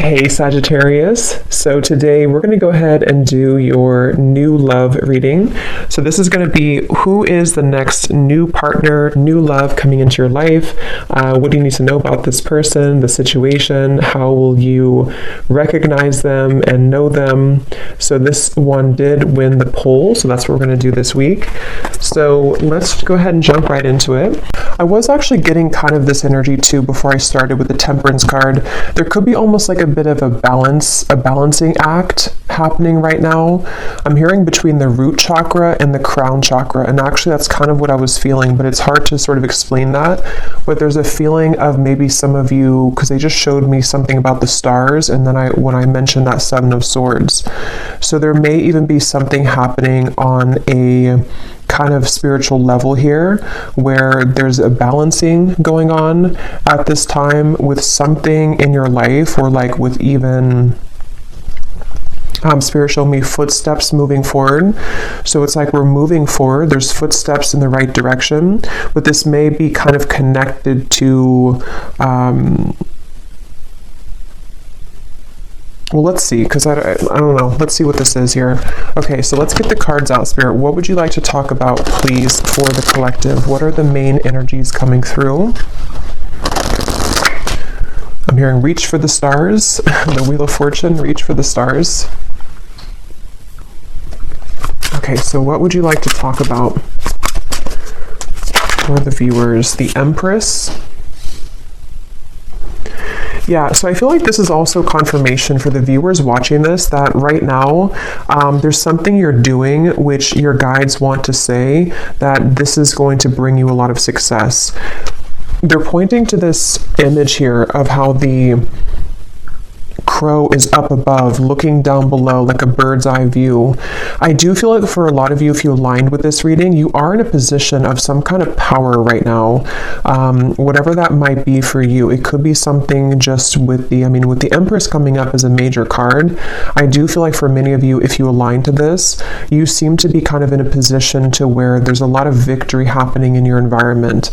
Hey Sagittarius, so today we're going to go ahead and do your new love reading. So this is going to be who is the next new partner, new love coming into your life. What do you need to know about this person, the situation? How will you recognize them and know them? So this one did win the poll, so that's what we're going to do this week. So let's go ahead and jump right into it. I was actually getting kind of this energy too before I started with the Temperance card. There could be almost like a bit of a balancing act happening right now. I'm hearing between the root chakra and the crown chakra, and actually that's kind of what I was feeling, but it's hard to sort of explain that. But there's a feeling of maybe some of you, because they just showed me something about the stars, and then when I mentioned that Seven of Swords. So there may even be something happening on a kind of spiritual level here where there's a balancing going on at this time with something in your life, or like with even spiritual me footsteps moving forward. So it's like we're moving forward, there's footsteps in the right direction, but this may be kind of connected to well, let's see, because I don't know. Let's see what this is here. Okay, so let's get the cards out, Spirit. What would you like to talk about, please, for the collective? What are the main energies coming through? I'm hearing reach for the stars. The Wheel of Fortune, reach for the stars. Okay, so what would you like to talk about for the viewers? The Empress. Yeah, so I feel like this is also confirmation for the viewers watching this that right now there's something you're doing which your guides want to say that this is going to bring you a lot of success. They're pointing to this image here of how the crow is up above looking down below like a bird's eye view. I do feel like for a lot of you, if you aligned with this reading, you are in a position of some kind of power right now, whatever that might be for you. It could be something just with the Empress coming up as a major card. I do feel like for many of you, if you align to this, you seem to be kind of in a position to where there's a lot of victory happening in your environment,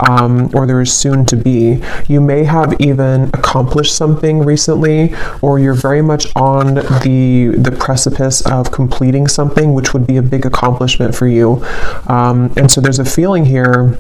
or there is soon to be. You may have even accomplished something recently, or you're very much on the precipice of completing something, which would be a big accomplishment for you. And so there's a feeling here,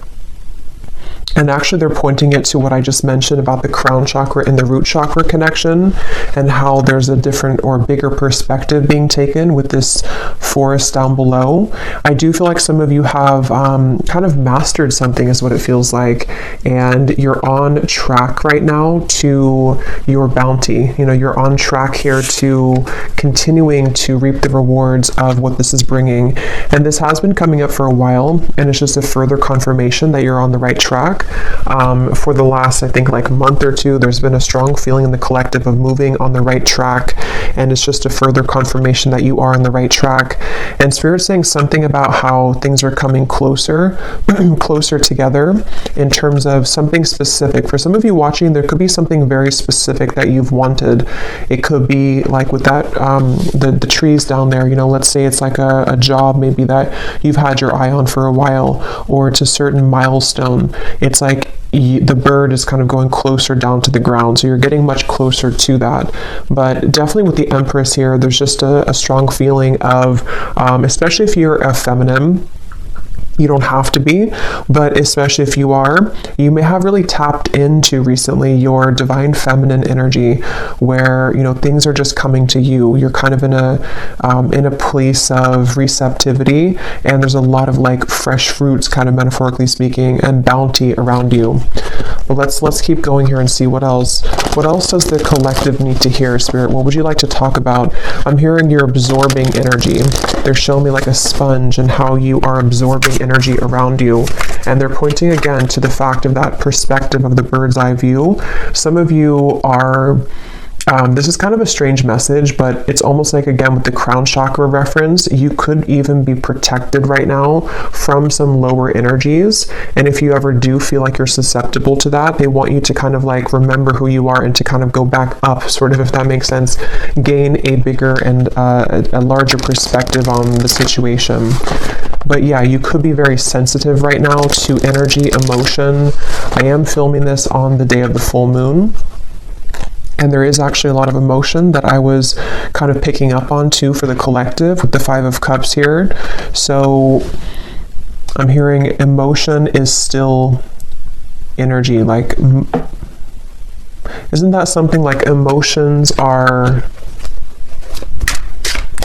and actually they're pointing it to what I just mentioned about the crown chakra and the root chakra connection, and how there's a different or bigger perspective being taken with this forest down below. I do feel like some of you have kind of mastered something is what it feels like, and you're on track right now to your bounty. You know, you're on track here to continuing to reap the rewards of what this is bringing. And this has been coming up for a while, and it's just a further confirmation that you're on the right track. For the last, I think, like month or two, there's been a strong feeling in the collective of moving on the right track, and it's just a further confirmation that you are on the right track. And Spirit's saying something about how things are coming closer together in terms of something specific. For some of you watching, there could be something very specific that you've wanted. It could be like with that the trees down there, you know, let's say it's like a job maybe that you've had your eye on for a while, or it's a certain milestone. It's like the bird is kind of going closer down to the ground, so you're getting much closer to that. But definitely with the Empress here, there's just a strong feeling of, especially if you're a feminine, you don't have to be, but especially if you are, you may have really tapped into recently your divine feminine energy, where, you know, things are just coming to you. You're kind of in a place of receptivity, and there's a lot of like fresh fruits, kind of metaphorically speaking, and bounty around you. But let's keep going here and see what else. What else does the collective need to hear, Spirit? What would you like to talk about? I'm hearing you're absorbing energy. They're showing me like a sponge and how you are absorbing energy around you. And they're pointing again to the fact of that perspective of the bird's eye view. Some of you are this is kind of a strange message, but it's almost like, again, with the crown chakra reference, you could even be protected right now from some lower energies. And if you ever do feel like you're susceptible to that, they want you to kind of like remember who you are and to kind of go back up, sort of, if that makes sense, gain a bigger and a larger perspective on the situation. But yeah, you could be very sensitive right now to energy, emotion. I am filming this on the day of the full moon. And there is actually a lot of emotion that I was kind of picking up on too for the collective with the Five of Cups here. So I'm hearing emotion is still energy. Like, isn't that something like emotions are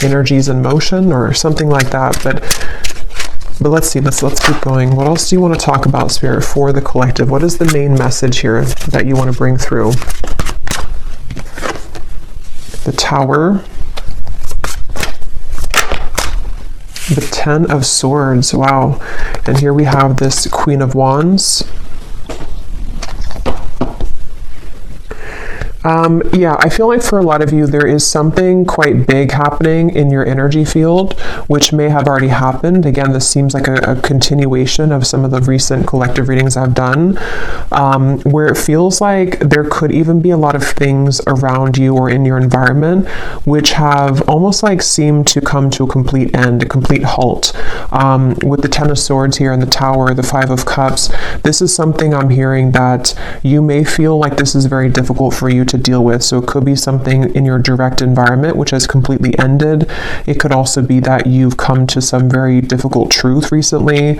energies in motion or something like that? But let's see, let's keep going. What else do you want to talk about, Spirit, for the collective? What is the main message here that you want to bring through? The Tower, the Ten of Swords, wow. And here we have this Queen of Wands. Yeah, I feel like for a lot of you, there is something quite big happening in your energy field, which may have already happened. Again, this seems like a continuation of some of the recent collective readings I've done, where it feels like there could even be a lot of things around you or in your environment, which have almost like seemed to come to a complete end, a complete halt. With the Ten of Swords here and the Tower, the Five of Cups, this is something I'm hearing that you may feel like this is very difficult for you to deal with. So it could be something in your direct environment which has completely ended. It could also be that you've come to some very difficult truth recently.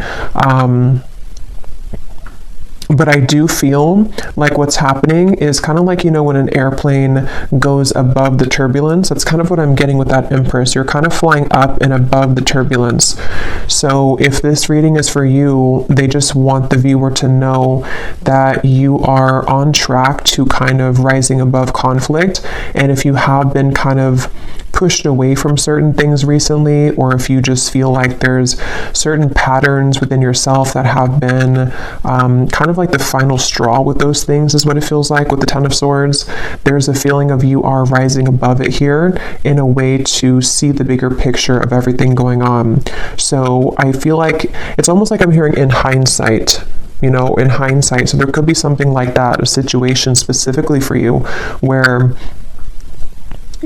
But I do feel like what's happening is kind of like, you know, when an airplane goes above the turbulence, that's kind of what I'm getting with that Empress. You're kind of flying up and above the turbulence. So if this reading is for you, they just want the viewer to know that you are on track to kind of rising above conflict. And if you have been kind of pushed away from certain things recently, or if you just feel like there's certain patterns within yourself that have been kind of like the final straw with those things, is what it feels like with the Ten of Swords. There's a feeling of you are rising above it here in a way to see the bigger picture of everything going on. So I feel like it's almost like I'm hearing in hindsight, you know, in hindsight. So there could be something like that, a situation specifically for you where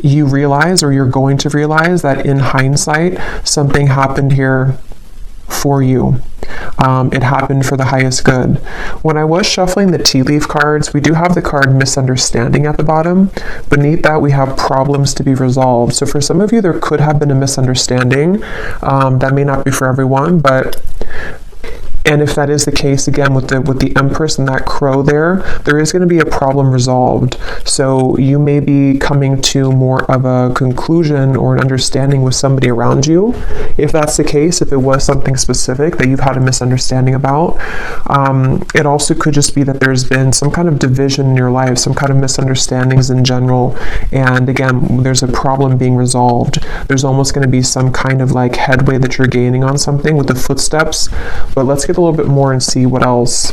you realize, or you're going to realize, that in hindsight something happened here for you. It happened for the highest good. When I was shuffling the tea leaf cards, we do have the card misunderstanding at the bottom. Beneath that, we have problems to be resolved. So for some of you, there could have been a misunderstanding. That may not be for everyone, but and if that is the case, again, with the Empress and that crow there is going to be a problem resolved. So you may be coming to more of a conclusion or an understanding with somebody around you. If that's the case, if it was something specific that you've had a misunderstanding about, it also could just be that there's been some kind of division in your life, some kind of misunderstandings in general. And again, there's a problem being resolved. There's almost going to be some kind of like headway that you're gaining on something with the footsteps. But let's get a little bit more and see what else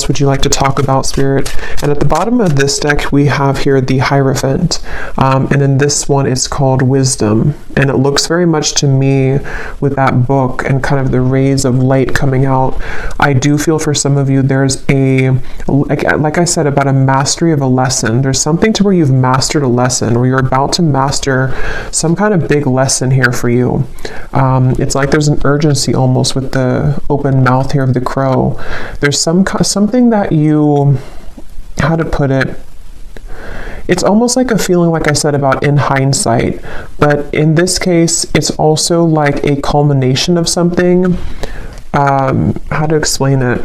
would you like to talk about, Spirit? And at the bottom of this deck, we have here the Hierophant. And in this one, it's called Wisdom. And it looks very much to me with that book and kind of the rays of light coming out. I do feel for some of you, there's like I said, about a mastery of a lesson. There's something to where you've mastered a lesson, or you're about to master some kind of big lesson here for you. It's like there's an urgency almost with the open mouth here of the crow. There's something that you, how to put it, it's almost like a feeling, like I said, about in hindsight, but in this case, it's also like a culmination of something. How to explain it?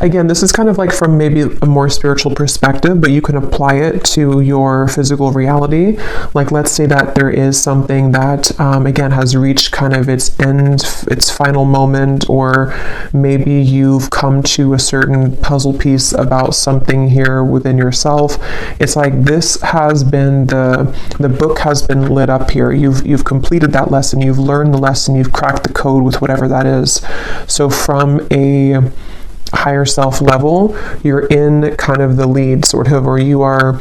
Again, this is kind of like from maybe a more spiritual perspective, but you can apply it to your physical reality. Like, let's say that there is something that, again, has reached kind of its end, its final moment, or maybe you've come to a certain puzzle piece about something here within yourself. It's like this has been, the book has been lit up here. You've completed that lesson. You've learned the lesson. You've cracked the code with whatever that is. So from a higher self level, you're in kind of the lead, sort of, or you are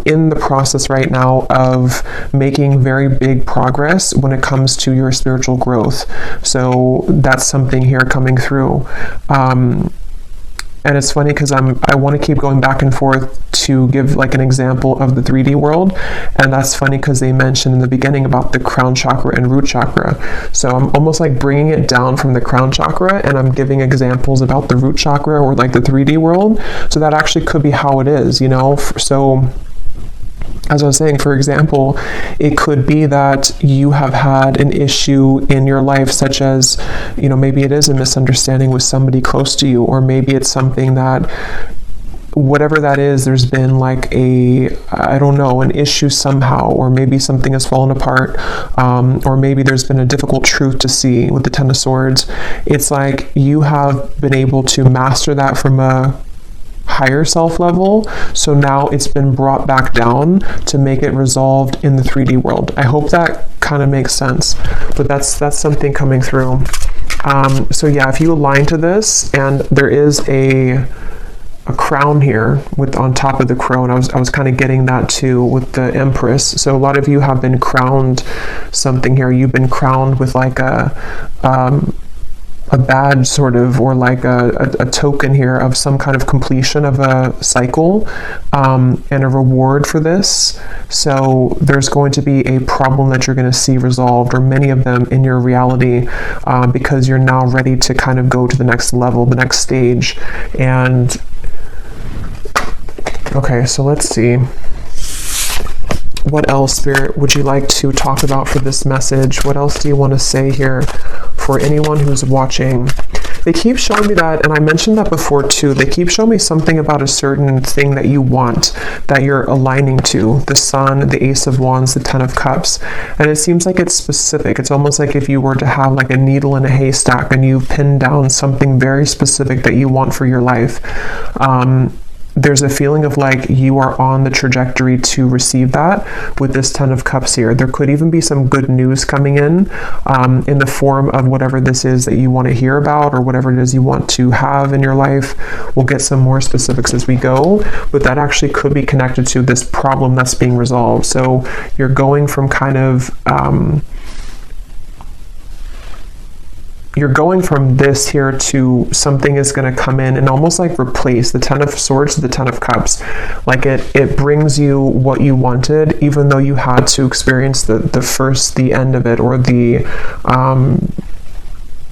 in the process right now of making very big progress when it comes to your spiritual growth. So that's something here coming through. And it's funny because I want to keep going back and forth to give like an example of the 3D world. And that's funny because they mentioned in the beginning about the crown chakra and root chakra. So I'm almost like bringing it down from the crown chakra, and I'm giving examples about the root chakra or like the 3D world. So that actually could be how it is, you know? So as I was saying, for example, it could be that you have had an issue in your life, such as, you know, maybe it is a misunderstanding with somebody close to you, or maybe it's something that, whatever that is, there's been like I don't know, an issue somehow, or maybe something has fallen apart, or maybe there's been a difficult truth to see with the Ten of Swords. It's like you have been able to master that from a higher self level, so now it's been brought back down to make it resolved in the 3D world. I hope that kind of makes sense, but that's something coming through. So yeah, if you align to this, and there is a crown here with on top of the crown, I was kind of getting that too with the Empress. So a lot of you have been crowned something here. You've been crowned with like a badge sort of, or like a token here of some kind of completion of a cycle, and a reward for this. So there's going to be a problem that you're going to see resolved, or many of them in your reality, because you're now ready to kind of go to the next level, the next stage. And okay, so let's see. What else, Spirit, would you like to talk about for this message? What else do you want to say here for anyone who's watching? They keep showing me that, and I mentioned that before too, they keep showing me something about a certain thing that you want, that you're aligning to. The Sun, the Ace of Wands, the Ten of Cups. And it seems like it's specific. It's almost like if you were to have like a needle in a haystack and you pin down something very specific that you want for your life. There's a feeling of like you are on the trajectory to receive that with this Ten of Cups here. There could even be some good news coming in the form of whatever this is that you want to hear about, or whatever it is you want to have in your life. We'll get some more specifics as we go, but that actually could be connected to this problem that's being resolved. So you're going from kind of you're going from this here to something is going to come in and almost like replace the Ten of Swords to the Ten of Cups. Like it brings you what you wanted, even though you had to experience the end of it, or the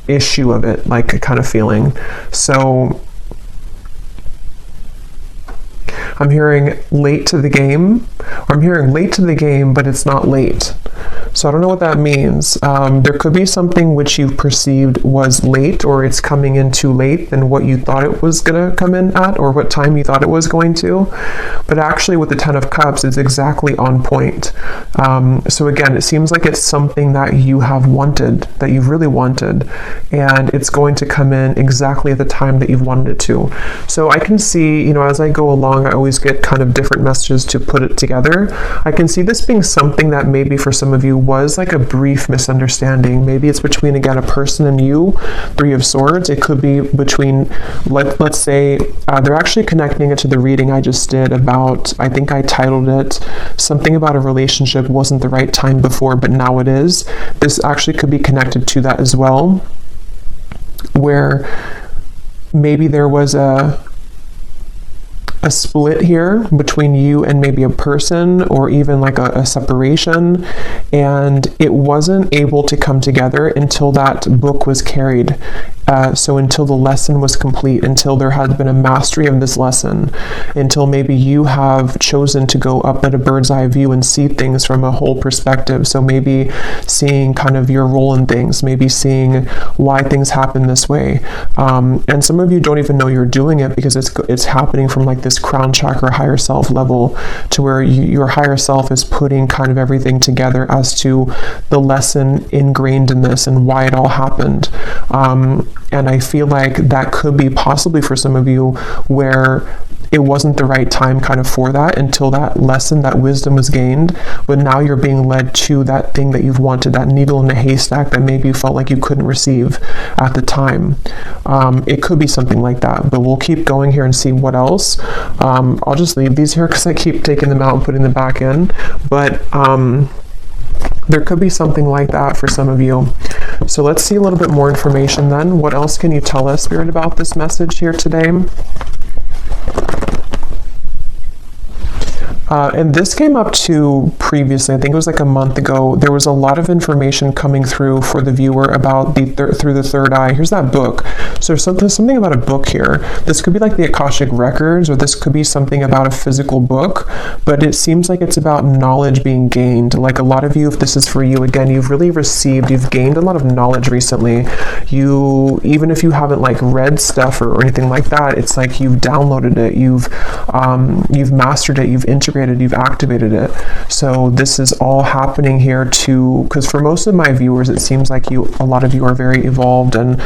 issue of it, like kind of feeling. So I'm hearing late to the game, or I'm hearing late to the game, but it's not late. So I don't know what that means. There could be something which you perceived was late, or it's coming in too late than what you thought it was going to come in at, or what time you thought it was going to. But actually with the Ten of Cups, it's exactly on point. So again, it seems like it's something that you have wanted, that you've really wanted, and it's going to come in exactly at the time that you've wanted it to. So I can see, as I go along, I always get kind of different messages to put it together. I can see this being something that maybe for some of you was like a brief misunderstanding. Maybe it's between, again, a person and you, Three of Swords. It could be between, let's say, they're actually connecting it to the reading I just did about, I think I titled it something about a relationship wasn't the right time before, but now it is. This actually could be connected to that as well, where maybe there was a split here between you and maybe a person, or even like a separation, and it wasn't able to come together until that book was carried. So until the lesson was complete, until there had been a mastery of this lesson, until maybe you have chosen to go up at a bird's eye view and see things from a whole perspective. So maybe seeing kind of your role in things, maybe seeing why things happen this way. And some of you don't even know you're doing it, because it's happening from like this crown chakra higher self level, to where your higher self is putting kind of everything together as to the lesson ingrained in this and why it all happened. And I feel like that could be possibly for some of you where it wasn't the right time kind of for that, until that lesson, that wisdom was gained, but now you're being led to that thing that you've wanted, that needle in a haystack that maybe you felt like you couldn't receive at the time. It could be something like that, but we'll keep going here and see what else. I'll just leave these here because I keep taking them out and putting them back in, but there could be something like that for some of you. So let's see a little bit more information then. What else can you tell us, Spirit, about this message here today? And this came up too previously. I think it was like a month ago. There was a lot of information coming through for the viewer about through the third eye. Here's that book. So there's something about a book here. This could be like the Akashic Records, or this could be something about a physical book, but it seems like it's about knowledge being gained. Like a lot of you, if this is for you, again, you've gained a lot of knowledge recently. Even if you haven't like read stuff or anything like that, it's like you've downloaded it, you've mastered it, you've integrated, you've activated it. So this is all happening here too, because for most of my viewers, it seems like a lot of you are very evolved, and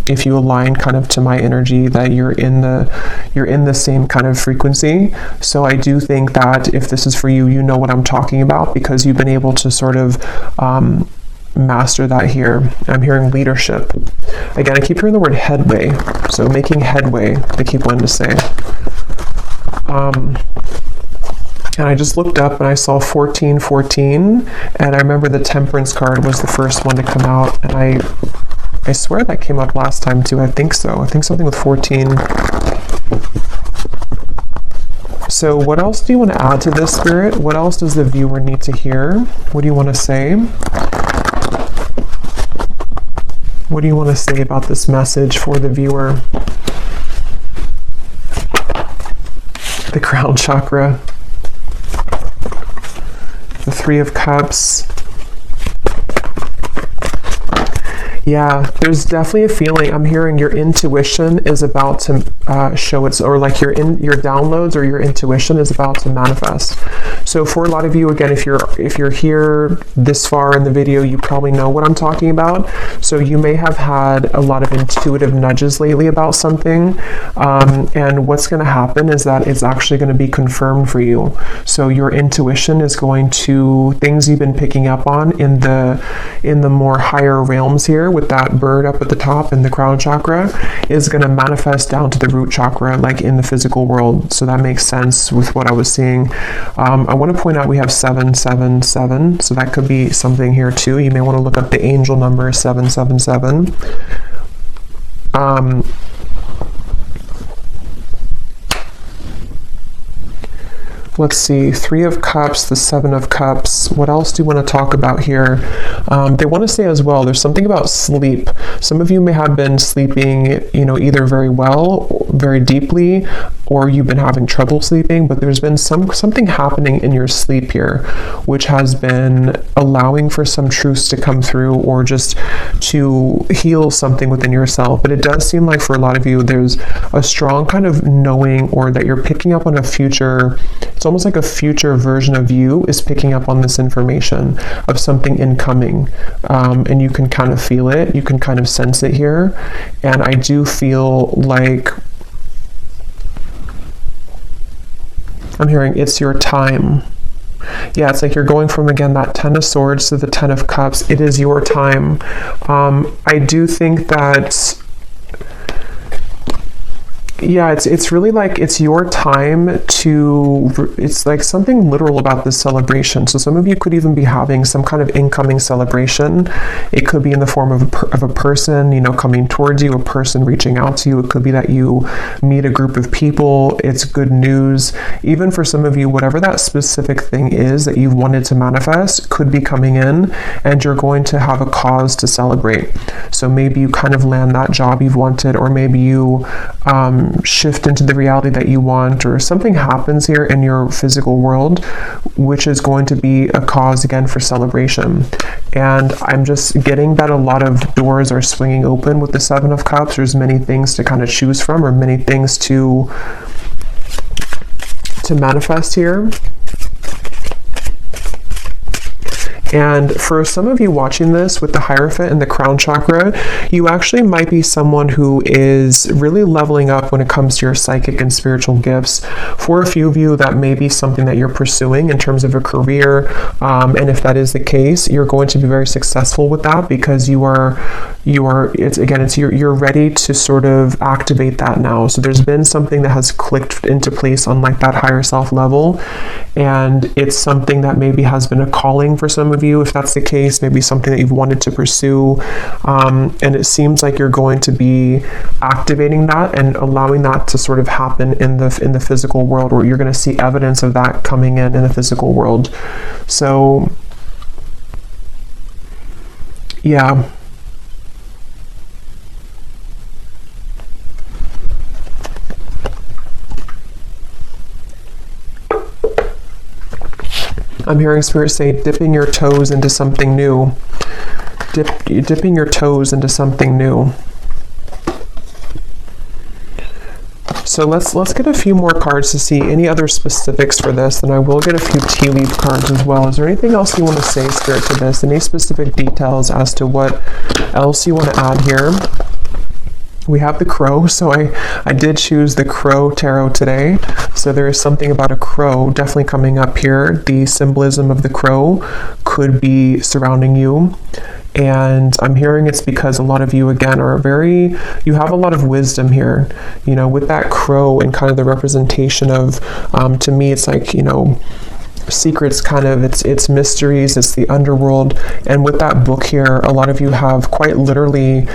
if you align kind of to my energy, that you're in the same kind of frequency. So I do think that if this is for you, you know what I'm talking about, because you've been able to sort of master that here. I'm hearing leadership. Again, I keep hearing the word headway. So making headway, they keep wanting to say. And I just looked up and I saw 1414, and I remember the Temperance card was the first one to come out, and I swear that came up last time too. I think so. I think something with 14. So what else do you want to add to this, Spirit? What else does the viewer need to hear? What do you want to say? What do you want to say about this message for the viewer? The crown chakra. The Three of Cups. Yeah, there's definitely a feeling. I'm hearing your intuition is about to show its, or like your downloads or your intuition is about to manifest. So for a lot of you, again, if you're here this far in the video, you probably know what I'm talking about. So you may have had a lot of intuitive nudges lately about something, and what's going to happen is that it's actually going to be confirmed for you. So your intuition is going to, things you've been picking up on in the more higher realms here, with that bird up at the top in the crown chakra, is going to manifest down to the root chakra, like in the physical world. So that makes sense with what I was seeing. I want to point out we have 777, so that could be something here too. You may want to look up the angel number 777. Let's see, Three of Cups, the Seven of Cups. What else do you want to talk about here? They want to say as well, there's something about sleep. Some of you may have been sleeping, either very well, very deeply, or you've been having trouble sleeping, but there's been something happening in your sleep here, which has been allowing for some truths to come through, or just to heal something within yourself. But it does seem like for a lot of you, there's a strong kind of knowing, or that you're picking up on a future. It's almost like a future version of you is picking up on this information of something incoming, and you can kind of feel it, you can kind of sense it here. And I do feel like I'm hearing it's your time. Yeah, it's like you're going from, again, that Ten of Swords to the Ten of Cups. It is your time. I do think that, yeah, it's really like it's your time to, it's like something literal about this celebration. So some of you could even be having some kind of incoming celebration. It could be in the form of a person, coming towards you, a person reaching out to you. It could be that you meet a group of people. It's good news. Even for some of you, whatever that specific thing is that you've wanted to manifest could be coming in, and you're going to have a cause to celebrate. So maybe you kind of land that job you've wanted, or maybe you shift into the reality that you want, or something happens here in your physical world, which is going to be a cause again for celebration. And I'm just getting that a lot of doors are swinging open with the Seven of Cups. There's many things to kind of choose from, or many things to manifest here. And for some of you watching this with the Hierophant and the crown chakra, you actually might be someone who is really leveling up when it comes to your psychic and spiritual gifts. For a few of you, that may be something that you're pursuing in terms of a career. And if that is the case, you're going to be very successful with that, because you're ready to sort of activate that now. So there's been something that has clicked into place on like that higher self level. And it's something that maybe has been a calling for some of of you, if that's the case, maybe something that you've wanted to pursue, and it seems like you're going to be activating that and allowing that to sort of happen in the physical world, or you're going to see evidence of that coming in the physical world. So yeah. I'm hearing Spirit say dipping your toes into something new. Dipping your toes into something new. So let's get a few more cards to see any other specifics for this, and I will get a few tea leaf cards as well. Is there anything else you want to say, Spirit, to this? Any specific details as to what else you want to add here? We have the crow, so I did choose the crow tarot today. So there is something about a crow definitely coming up here. The symbolism of the crow could be surrounding you. And I'm hearing it's because a lot of you, again, you have a lot of wisdom here, you know, with that crow and kind of the representation of, to me, it's like, you know, secrets, kind of, it's mysteries, it's the underworld. And with that book here, a lot of you have quite literally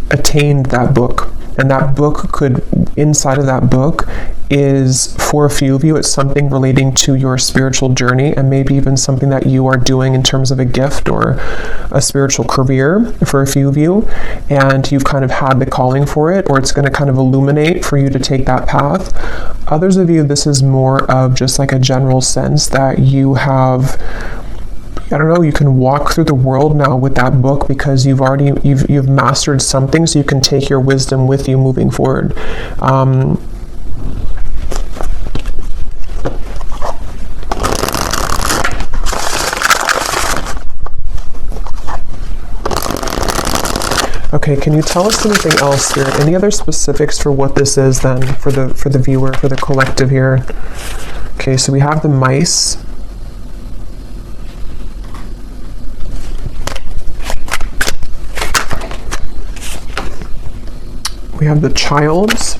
attained that book. And that book could, inside of that book is, for a few of you, it's something relating to your spiritual journey, and maybe even something that you are doing in terms of a gift or a spiritual career for a few of you, and you've kind of had the calling for it, or it's going to kind of illuminate for you to take that path. Others of you, this is more of just like a general sense that you have, I don't know, you can walk through the world now with that book because you've mastered something, so you can take your wisdom with you moving forward. Okay, can you tell us anything else, Spirit? Any other specifics for what this is then, for the viewer, for the collective here? Okay, so we have the mice. We have the childs.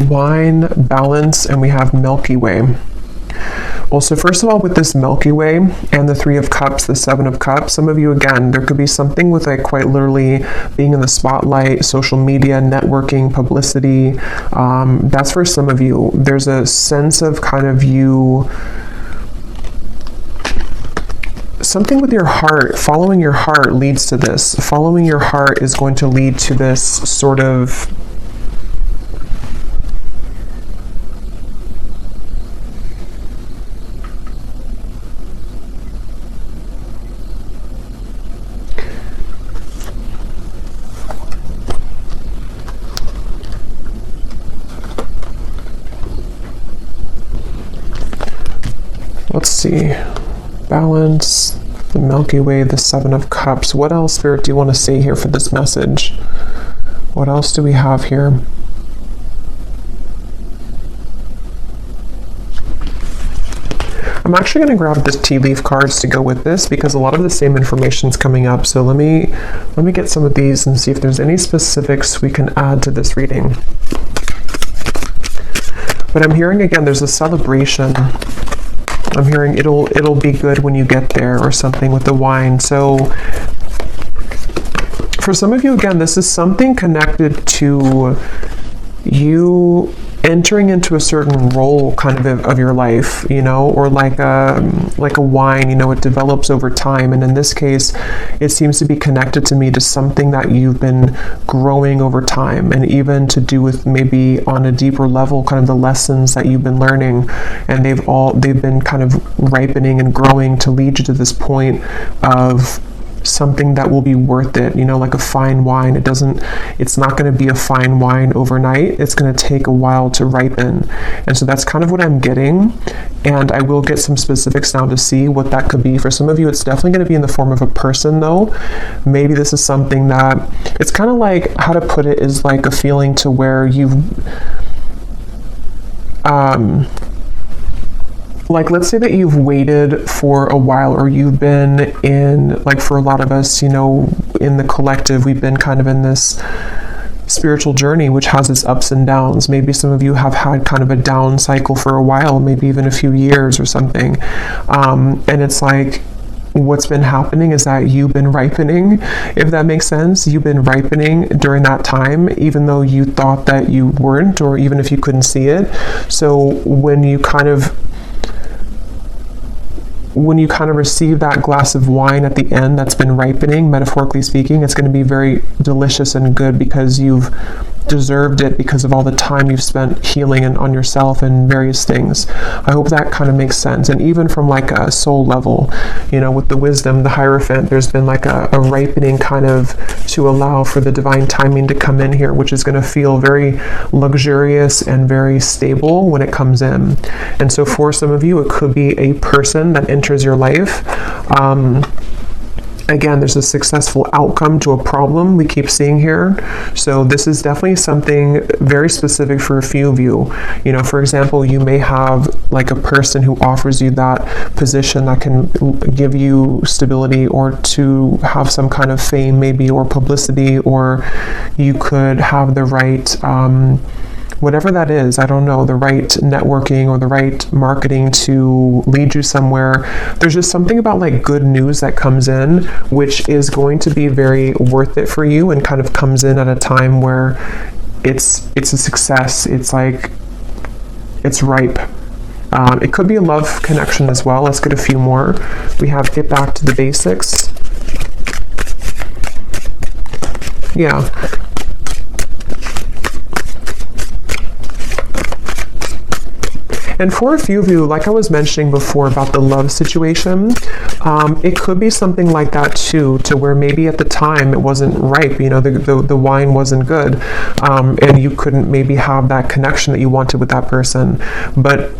Wine, balance, and we have Milky Way. Well, so first of all, with this Milky Way and the Three of Cups, the Seven of Cups, some of you, again, there could be something with like quite literally being in the spotlight, social media, networking, publicity. That's for some of you. There's a sense of kind of you, something with your heart, following your heart leads to this. Following your heart is going to lead to this sort of let's see, balance, the Milky Way, the Seven of Cups. What else, Spirit, do you want to say here for this message? What else do we have here? I'm actually going to grab the tea leaf cards to go with this because a lot of the same information is coming up. So let me get some of these and see if there's any specifics we can add to this reading. But I'm hearing, again, there's a celebration. I'm hearing it'll be good when you get there, or something with the wine. So for some of you, again, this is something connected to you entering into a certain role kind of your life, you know, or like a wine, you know, it develops over time. And in this case, it seems to be connected to me to something that you've been growing over time, and even to do with maybe on a deeper level, kind of the lessons that you've been learning, and they've been kind of ripening and growing to lead you to this point of something that will be worth it, you know, like a fine wine. It's not going to be a fine wine overnight. It's going to take a while to ripen. And so that's kind of what I'm getting. And I will get some specifics now to see what that could be. For some of you, it's definitely going to be in the form of a person, though. Maybe this is something that, it's kind of like, how to put it, is like a feeling to where you've, like, let's say that you've waited for a while, or you've been in, like, for a lot of us, you know, in the collective, we've been kind of in this spiritual journey, which has its ups and downs. Maybe some of you have had kind of a down cycle for a while, maybe even a few years or something. And it's like, what's been happening is that you've been ripening, if that makes sense. You've been ripening during that time, even though you thought that you weren't, or even if you couldn't see it. So when you kind of receive that glass of wine at the end that's been ripening, metaphorically speaking, it's going to be very delicious and good because you've deserved it because of all the time you've spent healing and on yourself and various things. I hope that kind of makes sense. And even from like a soul level, you know, with the wisdom, the Hierophant, there's been like a ripening kind of to allow for the divine timing to come in here, which is going to feel very luxurious and very stable when it comes in. And so for some of you, it could be a person that enters your life. Again, there's a successful outcome to a problem we keep seeing here. So this is definitely something very specific for a few of you. You know, for example, you may have like a person who offers you that position that can give you stability, or to have some kind of fame maybe, or publicity, or you could have the right whatever that is, I don't know, the right networking or the right marketing to lead you somewhere. There's just something about like good news that comes in, which is going to be very worth it for you, and kind of comes in at a time where it's a success. It's like, it's ripe. It could be a love connection as well. Let's get a few more. We have get back to the basics. Yeah. And for a few of you, like I was mentioning before about the love situation, it could be something like that too, to where maybe at the time it wasn't ripe, you know, the wine wasn't good, and you couldn't maybe have that connection that you wanted with that person. But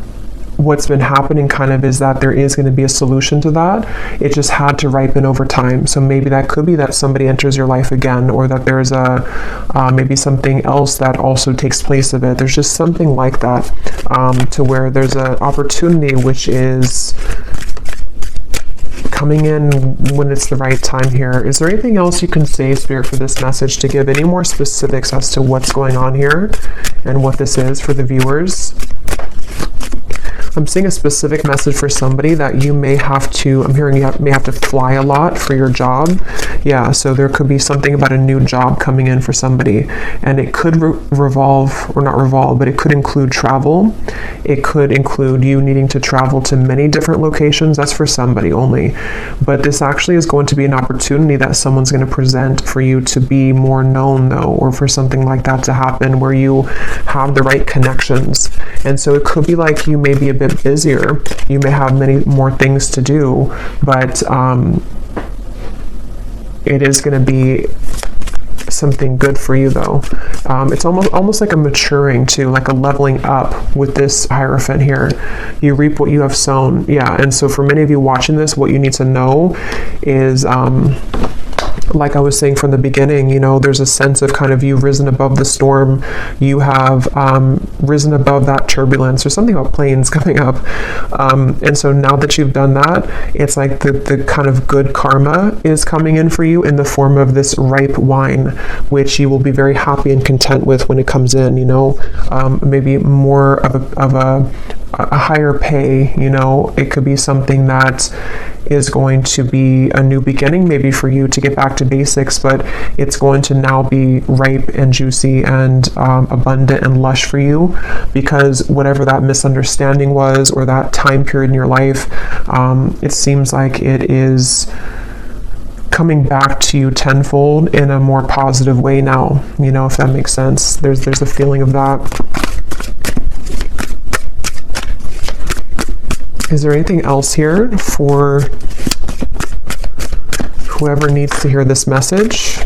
what's been happening kind of is that there is going to be a solution to that. It just had to ripen over time. So maybe that could be that somebody enters your life again, or that there's maybe something else that also takes place of it. There's just something like that, to where there's an opportunity which is coming in when it's the right time here. Is there anything else you can say, Spirit, for this message, to give any more specifics as to what's going on here and what this is for the viewers? I'm seeing a specific message for somebody that you may have to, I'm hearing you may have to fly a lot for your job. Yeah, so there could be something about a new job coming in for somebody, and it could revolve, or not revolve, but it could include travel. It could include you needing to travel to many different locations. That's for somebody only. But this actually is going to be an opportunity that someone's going to present for you to be more known though, or for something like that to happen where you have the right connections. And so it could be like you may be a bit busier, you may have many more things to do, but it is going to be something good for you though. It's almost like a maturing too, like a leveling up with this Hierophant here. You reap what you have sown. Yeah, and so for many of you watching this, what you need to know is like I was saying from the beginning, you know, there's a sense of kind of you've risen above the storm. You have risen above that turbulence, or something about planes coming up. And so now that you've done that, it's like the kind of good karma is coming in for you in the form of this ripe wine, which you will be very happy and content with when it comes in, you know, maybe more of a higher pay, you know. It could be something that is going to be a new beginning, maybe for you to get back to basics, but it's going to now be ripe and juicy and abundant and lush for you, because whatever that misunderstanding was, or that time period in your life, it seems like it is coming back to you tenfold in a more positive way now, you know, if that makes sense. There's a feeling of that. Is there anything else here for whoever needs to hear this message?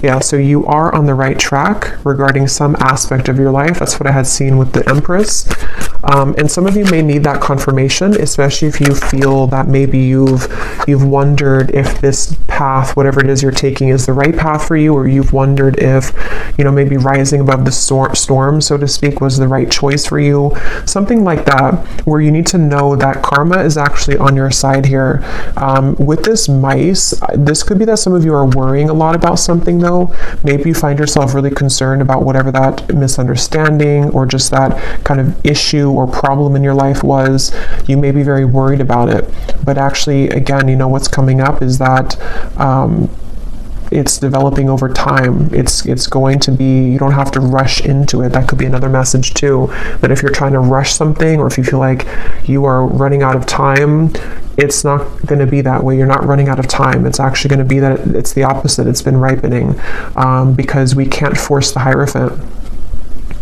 Yeah, so you are on the right track regarding some aspect of your life. That's what I had seen with the Empress. And some of you may need that confirmation, especially if you feel that maybe you've wondered if this path, whatever it is you're taking, is the right path for you, or you've wondered if, you know, maybe rising above the storm, so to speak, was the right choice for you. Something like that, where you need to know that karma is actually on your side here. With this mice, this could be that some of you are worrying a lot about something though, ago, maybe you find yourself really concerned about whatever that misunderstanding or just that kind of issue or problem in your life was. You may be very worried about it, but actually, again, you know, what's coming up is that it's developing over time. It's going to be, you don't have to rush into it. That could be another message too, that if you're trying to rush something, or if you feel like you are running out of time, it's not going to be that way. You're not running out of time. It's actually going to be that it's the opposite. It's been ripening, because we can't force the Hierophant.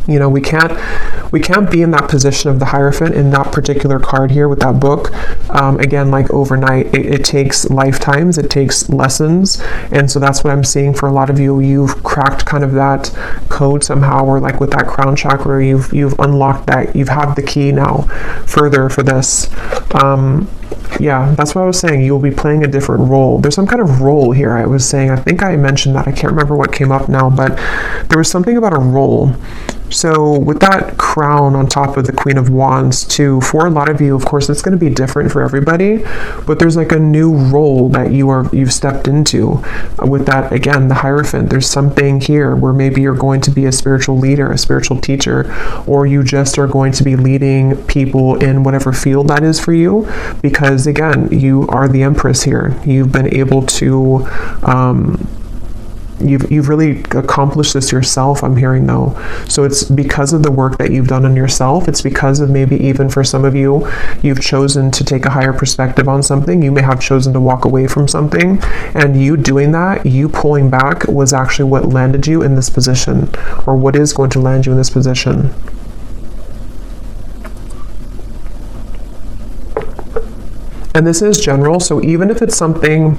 You know, we can't be in that position of the Hierophant in that particular card here with that book. Again, like overnight, it takes lifetimes, it takes lessons. And so that's what I'm seeing for a lot of you. You've cracked kind of that code somehow, or like with that crown chakra, you've unlocked that. You've had the key now further for this. Yeah, that's what I was saying. You will be playing a different role. There's some kind of role here. I was saying, I think I mentioned that. I can't remember what came up now, but there was something about a role. So with that crown on top of the Queen of Wands too, for a lot of you, of course, it's going to be different for everybody, but there's like a new role that you've stepped into with that. Again, the Hierophant, there's something here where maybe you're going to be a spiritual leader, a spiritual teacher, or you just are going to be leading people in whatever field that is for you, because again, you are the Empress here. You've been able to, You've really accomplished this yourself, I'm hearing though. So it's because of the work that you've done on yourself. It's because of maybe even for some of you, you've chosen to take a higher perspective on something. You may have chosen to walk away from something, and you doing that, you pulling back, was actually what landed you in this position, or what is going to land you in this position. And this is general, so even if it's something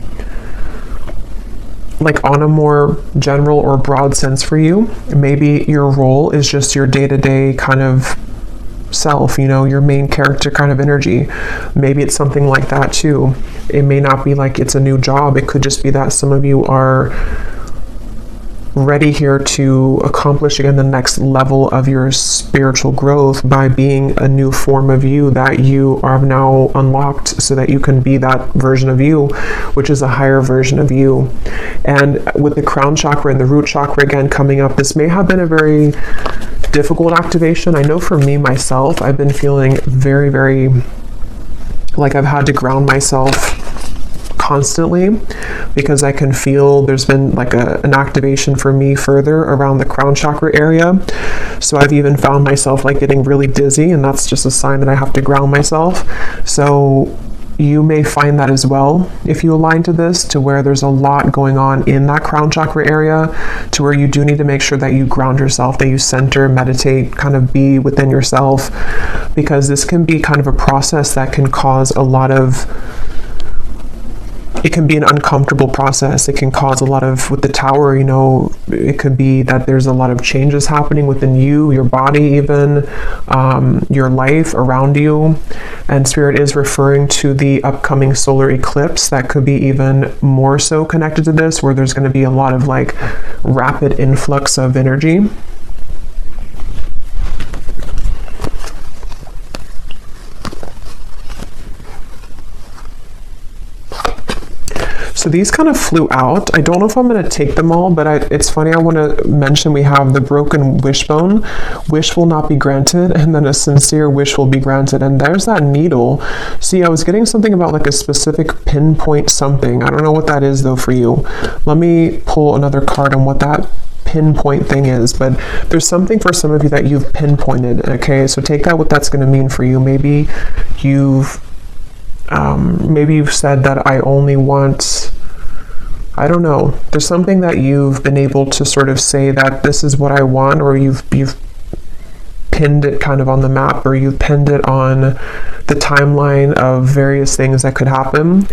like on a more general or broad sense for you, maybe your role is just your day-to-day kind of self, you know, your main character kind of energy. Maybe it's something like that too. It may not be like it's a new job. It could just be that some of you are ready here to accomplish again the next level of your spiritual growth by being a new form of you that you are now unlocked, so that you can be that version of you, which is a higher version of you. And with the crown chakra and the root chakra again coming up, this may have been a very difficult activation. I know for me myself, I've been feeling very, very like I've had to ground myself constantly, because I can feel there's been like an activation for me further around the crown chakra area. So I've even found myself like getting really dizzy, and that's just a sign that I have to ground myself. So you may find that as well if you align to this, to where there's a lot going on in that crown chakra area, to where you do need to make sure that you ground yourself, that you center, meditate, kind of be within yourself, because this can be kind of a process that can cause a lot of, it can be an uncomfortable process. It can cause a lot of, with the Tower, you know, it could be that there's a lot of changes happening within you, your body even, your life around you. And Spirit is referring to the upcoming solar eclipse that could be even more so connected to this, where there's going to be a lot of like rapid influx of energy. So these kind of flew out. I don't know if I'm going to take them all, but it's funny. I want to mention we have the broken wishbone. Wish will not be granted, and then a sincere wish will be granted. And there's that needle. See, I was getting something about like a specific pinpoint something. I don't know what that is though for you. Let me pull another card on what that pinpoint thing is, but there's something for some of you that you've pinpointed. Okay, so take that what that's going to mean for you. Maybe you've said that I only want, I don't know, there's something that you've been able to sort of say that this is what I want, or you've pinned it kind of on the map, or you've pinned it on the timeline of various things that could happen,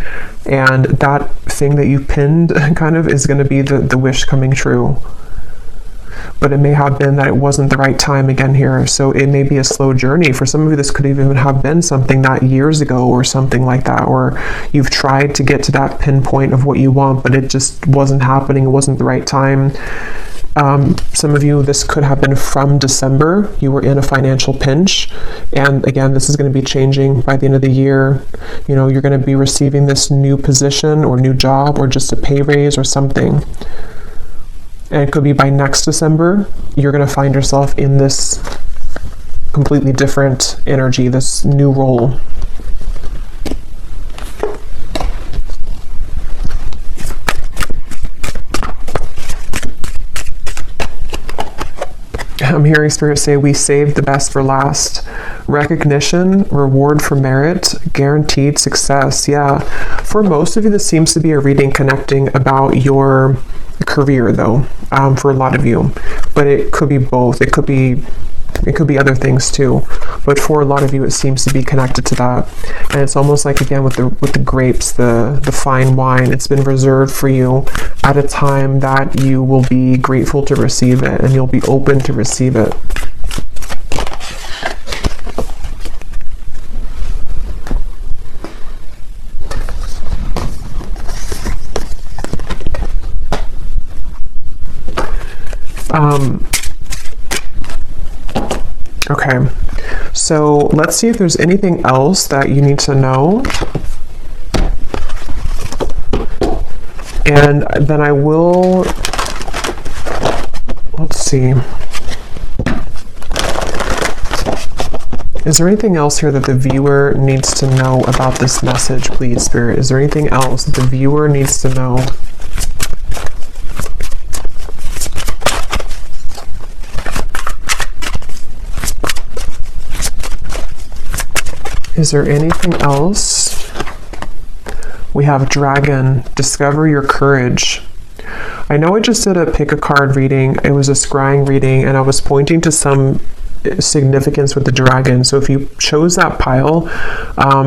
and that thing that you pinned kind of is going to be the wish coming true. But it may have been that it wasn't the right time again here. So it may be a slow journey. For some of you, this could even have been something that years ago or something like that, or you've tried to get to that pinpoint of what you want, but it just wasn't happening. It wasn't the right time. Some of you, this could have been from December. You were in a financial pinch. And again, this is going to be changing by the end of the year. You know, you're going to be receiving this new position or new job, or just a pay raise or something. And it could be by next December, you're going to find yourself in this completely different energy, this new role. I'm hearing Spirit say, we saved the best for last. Recognition, reward for merit, guaranteed success. Yeah, for most of you, this seems to be a reading connecting about your career, though, for a lot of you. But it could be both. It could be other things too, but for a lot of you it seems to be connected to that. And it's almost like, again, with the grapes, the fine wine, it's been reserved for you at a time that you will be grateful to receive it, and you'll be open to receive it. Okay, so let's see if there's anything else that you need to know. And then I will, let's see. Is there anything else here that the viewer needs to know about this message, please, Spirit? Is there anything else that the viewer needs to know? Is there anything else? We have Dragon. Discover your courage. I know I just did a pick a card reading. It was a scrying reading, and I was pointing to some significance with the dragon. So if you chose that pile,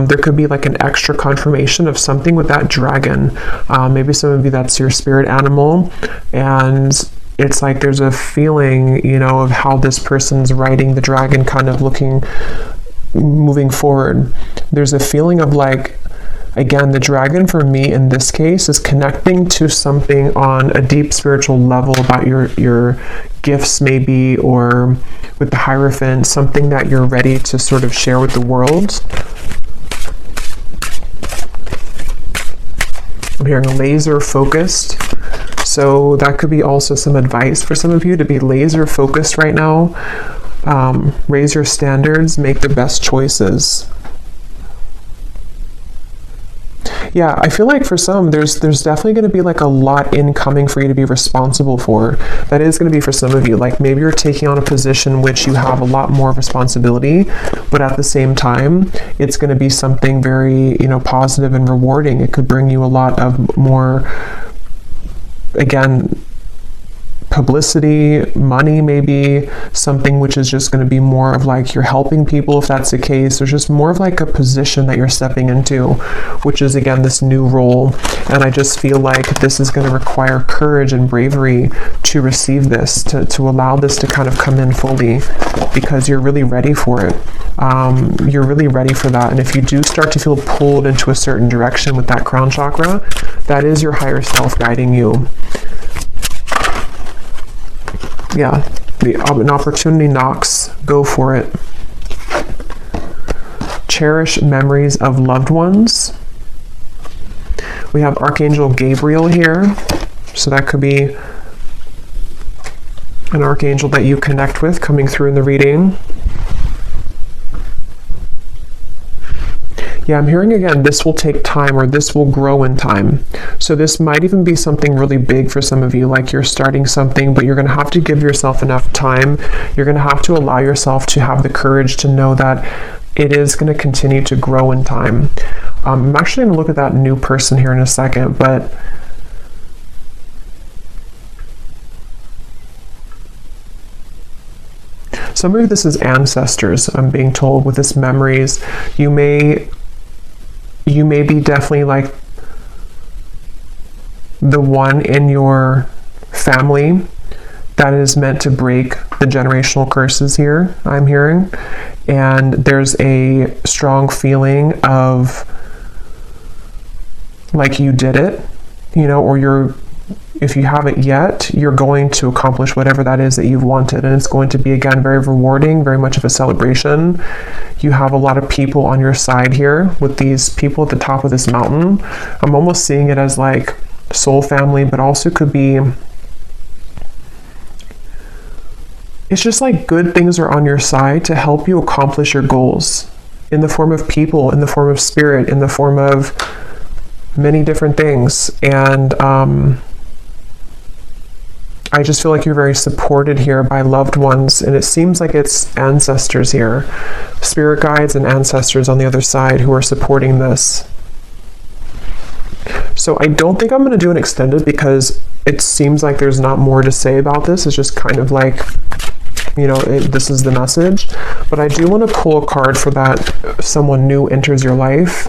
there could be like an extra confirmation of something with that dragon. Maybe some of you, that's your spirit animal, and it's like there's a feeling, you know, of how this person's riding the dragon, kind of moving forward. There's a feeling of like, again, the dragon for me in this case is connecting to something on a deep spiritual level about your gifts maybe, or with the Hierophant, something that you're ready to sort of share with the world. I'm hearing laser focused. So that could be also some advice for some of you to be laser focused right now. Raise your standards, make the best choices. Yeah, I feel like for some, there's definitely going to be like a lot incoming for you to be responsible for. That is going to be for some of you. Like maybe you're taking on a position which you have a lot more responsibility, but at the same time, it's going to be something very, you know, positive and rewarding. It could bring you a lot of more, again, publicity, money, maybe something which is just going to be more of like you're helping people, if that's the case. There's just more of like a position that you're stepping into, which is again this new role. And I just feel like this is going to require courage and bravery to receive this, to allow this to kind of come in fully, because you're really ready for it. You're really ready for that. And if you do start to feel pulled into a certain direction with that crown chakra, that is your higher self guiding you. Yeah, an opportunity knocks, go for it. Cherish memories of loved ones. We have Archangel Gabriel here, so that could be an archangel that you connect with coming through in the reading. Yeah, I'm hearing again, this will take time, or this will grow in time. So this might even be something really big for some of you, like you're starting something, but you're going to have to give yourself enough time. You're going to have to allow yourself to have the courage to know that it is going to continue to grow in time. I'm actually going to look at that new person here in a second, but some of this is ancestors, I'm being told, with this memories. You may be definitely like the one in your family that is meant to break the generational curses here, I'm hearing. And there's a strong feeling of like you did it, you know, or if you haven't yet, you're going to accomplish whatever that is that you've wanted. And it's going to be, again, very rewarding, very much of a celebration. You have a lot of people on your side here with these people at the top of this mountain. I'm almost seeing it as like soul family, but also could be it's just like good things are on your side to help you accomplish your goals in the form of people, in the form of spirit, in the form of many different things. And I just feel like you're very supported here by loved ones, and it seems like it's ancestors here, spirit guides and ancestors on the other side who are supporting this. So I don't think I'm going to do an extended because it seems like there's not more to say about this. It's just kind of like, you know, this is the message. But I do want to pull a card for that someone new enters your life.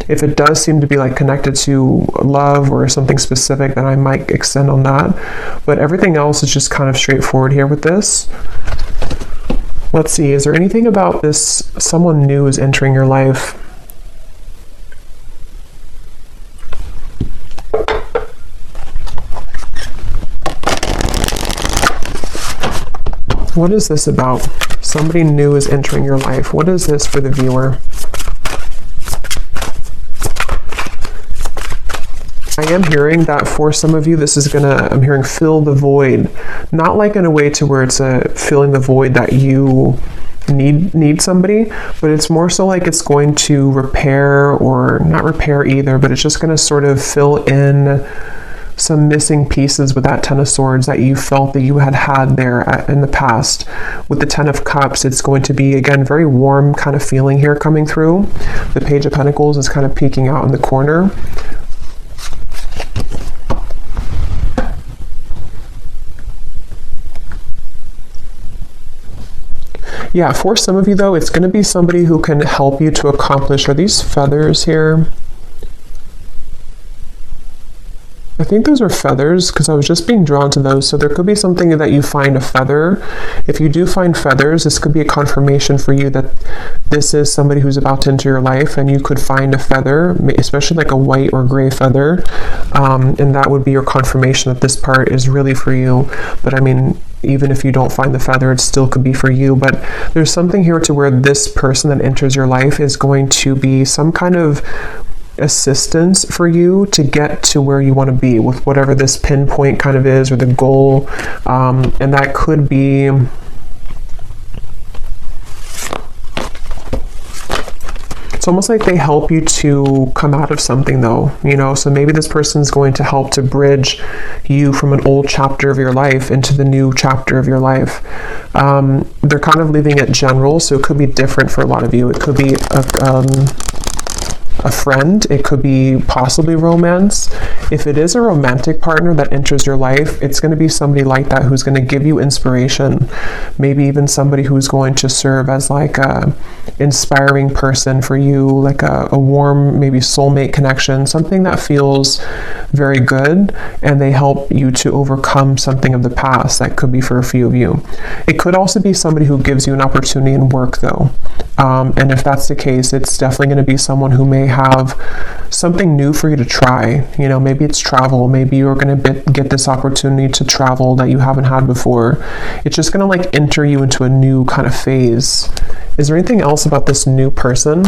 If it does seem to be like connected to love or something specific, then I might extend on that. But everything else is just kind of straightforward here with this. Let's see, is there anything about this someone new is entering your life? What is this about? Somebody new is entering your life. What is this for the viewer? I am hearing that for some of you, this is gonna, I'm hearing fill the void. Not like in a way to where it's a filling the void that you need somebody, but it's more so like it's going to repair, or not repair either, but it's just gonna sort of fill in some missing pieces with that Ten of Swords that you felt that you had there in the past. With the Ten of Cups, it's going to be, again, very warm kind of feeling here coming through. The Page of Pentacles is kind of peeking out in the corner. Yeah, for some of you though, it's going to be somebody who can help you to accomplish, are these feathers here? I think those are feathers because I was just being drawn to those. So there could be something that you find a feather. If you do find feathers, this could be a confirmation for you that this is somebody who's about to enter your life, and you could find a feather, especially like a white or gray feather. And that would be your confirmation that this part is really for you. But I mean, even if you don't find the feather, it still could be for you. But there's something here to where this person that enters your life is going to be some kind of assistance for you to get to where you want to be with whatever this pinpoint kind of is, or the goal. And that could be, it's almost like they help you to come out of something though, you know. So maybe this person's going to help to bridge you from an old chapter of your life into the new chapter of your life. They're kind of leaving it general, so it could be different for a lot of you. It could be a friend, it could be possibly romance. If it is a romantic partner that enters your life, it's going to be somebody like that who's going to give you inspiration. Maybe even somebody who's going to serve as like a inspiring person for you, like a warm, maybe soulmate connection, something that feels very good, and they help you to overcome something of the past. That could be for a few of you. It could also be somebody who gives you an opportunity in work though. And if that's the case, it's definitely going to be someone who may have something new for you to try. You know, maybe it's travel. Maybe you're going to get this opportunity to travel that you haven't had before. It's just going to like enter you into a new kind of phase. Is there anything else about this new person?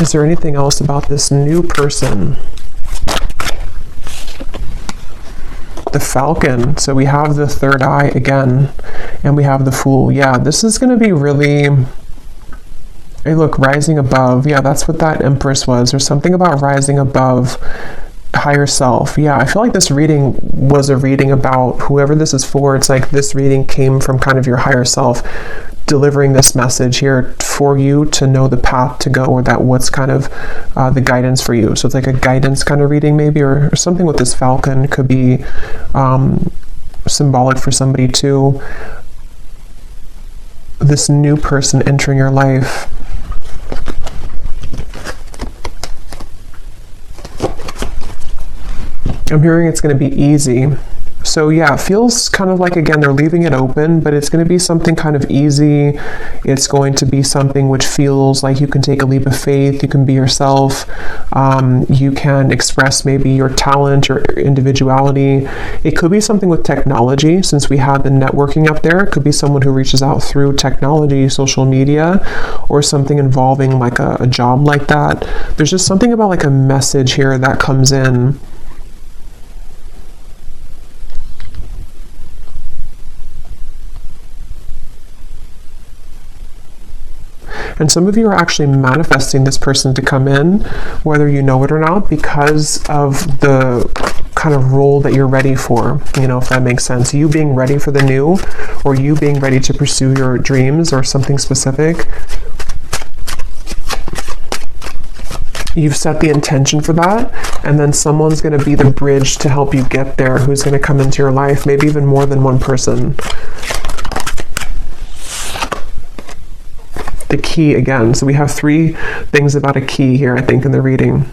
Is there anything else about this new person? The Falcon. So we have the third eye again, and we have the Fool. Yeah, this is going to be really, hey look, rising above. Yeah, that's what that Empress was. There's something about rising above higher self. Yeah, I feel like this reading was a reading about whoever this is for. It's like this reading came from kind of your higher self delivering this message here for you to know the path to go, or that what's kind of the guidance for you. So it's like a guidance kind of reading maybe, or something with this Falcon could be symbolic for somebody too. This new person entering your life. I'm hearing it's going to be easy. So yeah, it feels kind of like, again, they're leaving it open, but it's going to be something kind of easy. It's going to be something which feels like you can take a leap of faith. You can be yourself. You can express maybe your talent or individuality. It could be something with technology, since we had the networking up there. It could be someone who reaches out through technology, social media, or something involving like a job like that. There's just something about like a message here that comes in. And some of you are actually manifesting this person to come in, whether you know it or not, because of the kind of role that you're ready for, you know, if that makes sense. You being ready for the new, or you being ready to pursue your dreams or something specific. You've set the intention for that, and then someone's going to be the bridge to help you get there, who's going to come into your life, maybe even more than one person. The key again. So we have 3 things about a key here, I think, in the reading.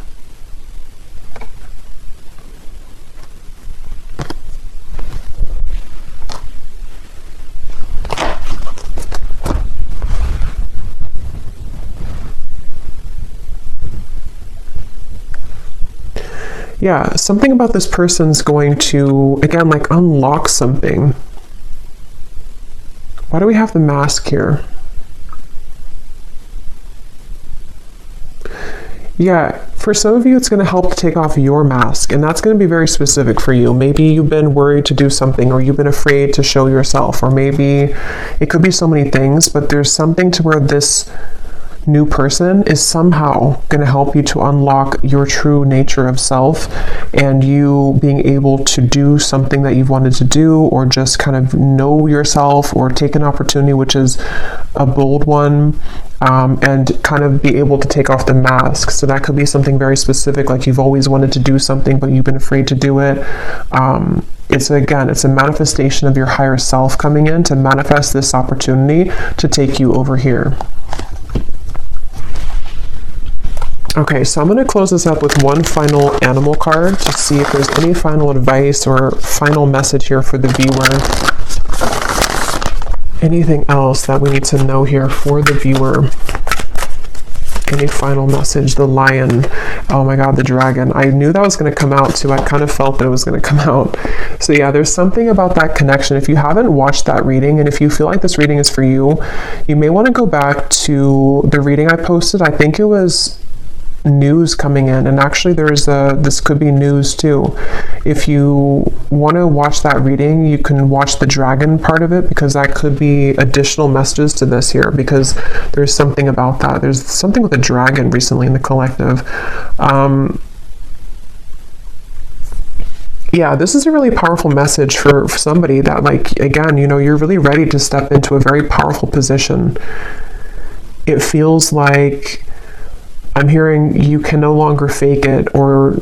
Yeah, something about this person's going to, again, like unlock something. Why do we have the mask here? Yeah, for some of you, it's going to help take off your mask, and that's going to be very specific for you. Maybe you've been worried to do something, or you've been afraid to show yourself, or maybe it could be so many things, but there's something to where this new person is somehow going to help you to unlock your true nature of self, and you being able to do something that you've wanted to do, or just kind of know yourself, or take an opportunity which is a bold one, and kind of be able to take off the mask. So that could be something very specific, like you've always wanted to do something but you've been afraid to do it. It's a manifestation of your higher self coming in to manifest this opportunity to take you over here. Okay, so I'm going to close this up with one final animal card to see if there's any final advice or final message here for the viewer. Anything else that we need to know here for the viewer? Any final message? The lion. Oh my god, the dragon. I knew that was going to come out too. I kind of felt that it was going to come out. So yeah, there's something about that connection. If you haven't watched that reading, and if you feel like this reading is for you, you may want to go back to the reading I posted. I think it was news coming in, and actually this could be news too. If you want to watch that reading, you can watch the dragon part of it, because that could be additional messages to this here, because there's something about that. There's something with a dragon recently in the collective. Yeah, this is a really powerful message for somebody that, like, again, you know, you're really ready to step into a very powerful position. It feels like I'm hearing you can no longer fake it, or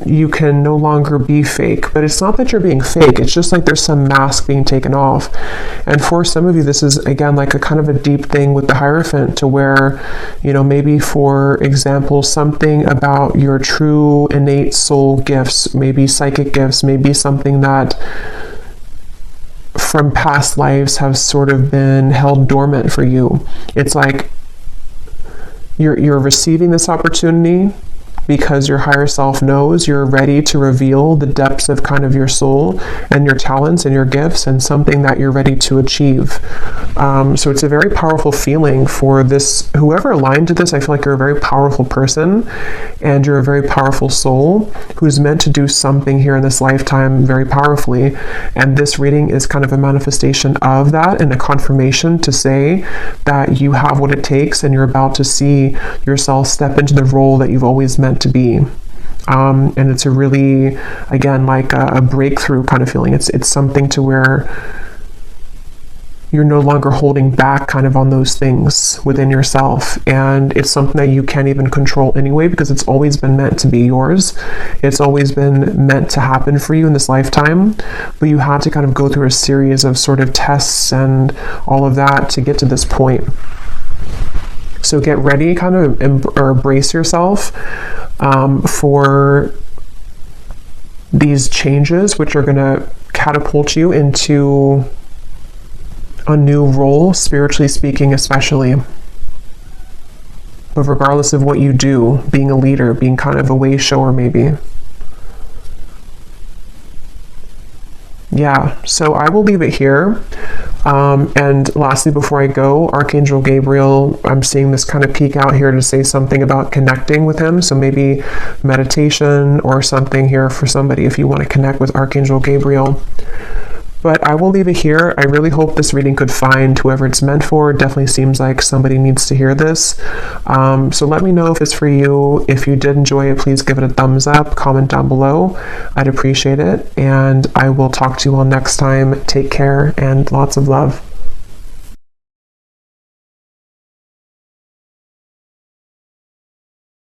you can no longer be fake. But it's not that you're being fake. It's just like there's some mask being taken off. And for some of you, this is, again, like a kind of a deep thing with the Hierophant, to where, you know, maybe, for example, something about your true innate soul gifts, maybe psychic gifts, maybe something that from past lives have sort of been held dormant for you. It's like you're receiving this opportunity because your higher self knows you're ready to reveal the depths of kind of your soul and your talents and your gifts, and something that you're ready to achieve. So it's a very powerful feeling for this, whoever aligned to this. I feel like you're a very powerful person, and you're a very powerful soul who's meant to do something here in this lifetime very powerfully. And this reading is kind of a manifestation of that, and a confirmation to say that you have what it takes, and you're about to see yourself step into the role that you've always meant to be. And it's a really, again, like a breakthrough kind of feeling. It's something to where you're no longer holding back kind of on those things within yourself, and it's something that you can't even control anyway, because it's always been meant to be yours. It's always been meant to happen for you in this lifetime, but you had to kind of go through a series of sort of tests and all of that to get to this point. So get ready, kind of embrace yourself for these changes, which are going to catapult you into a new role, spiritually speaking, especially. But regardless of what you do, being a leader, being kind of a way shower maybe. Yeah, so I will leave it here. And lastly, before I go, Archangel Gabriel, I'm seeing this kind of peek out here to say something about connecting with him. So maybe meditation or something here for somebody if you want to connect with Archangel Gabriel. But I will leave it here. I really hope this reading could find whoever it's meant for. It definitely seems like somebody needs to hear this. So let me know if it's for you. If you did enjoy it, please give it a thumbs up, comment down below. I'd appreciate it. And I will talk to you all next time. Take care and lots of love.